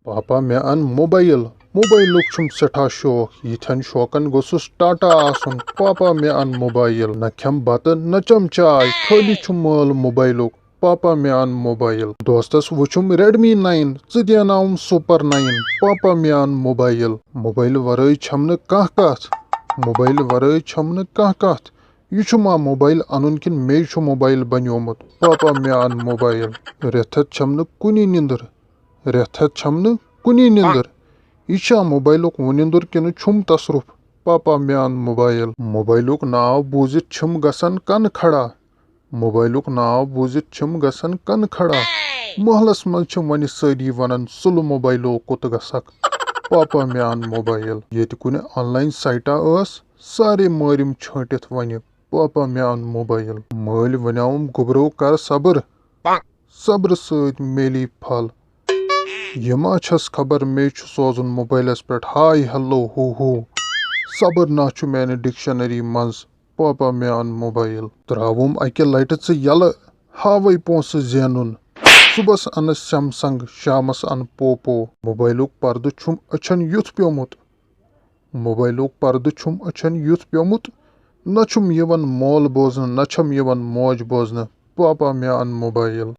पापा मे अन मोबाइल मोबाइलुक छुम सठा शौक यिथन शौकन गोसुस टाटा आसन पापा मे अन मोबाइल न खेम बत न चम चाय खाली छुम माल मोबाइलुक पापा मे अन मोबाइल दोस्तस वुचुम रेडमी 9 दियनाउम सुपर 9 पापा मे अन मोबाइल मोबाइल वरय छम न कह कथ मोबाइल वरय छम न कह कथ यह छुमा मोबाइल अनुन किन मे छु मोबाइल बन्योमुत पापा मे अन मोबाइल रेथत छम न कुनी निंदर रेथत छम न कुनी निंदर यह मोबाइलुक वनिंदुर किन छुम तसरुफ पापा मे अन मोबाइल मोबाइलुक नाव बूजित छुम गसन कन खड़ा मोबाइलुक नाव बूजित छुम गसन कन खड़ा महलस मज वन सारी वनन सुल मोबाइलो कुत गसक पापा मे अन मोबाइल ये कुन ऑनलाइन साइटा सारे मारिम छाटित वन पापा मे अन मोबाइल माल वनाउम गुबरो कर सब्र सब्र सत मेली फल यमा छस खबर मे छु सोजुन मोबाइलस पे हाय हेलो हु सब्र ना छु मैंने डिक्शनरी मंज पापा मे अन मोबाइल त्रावुम अके लट यल हावे पोस जेनुन सुबस अन सैमसंग शामस अन पोपो मोबाइलुक पर्द छुम अछन युथ प्योमुत मोबाइलुक पर्द छुम अछन युथ प्योमुत न छुम यवन मोल बोजन न छम यवन मौज बोजन पापा मे अन मोबाइल।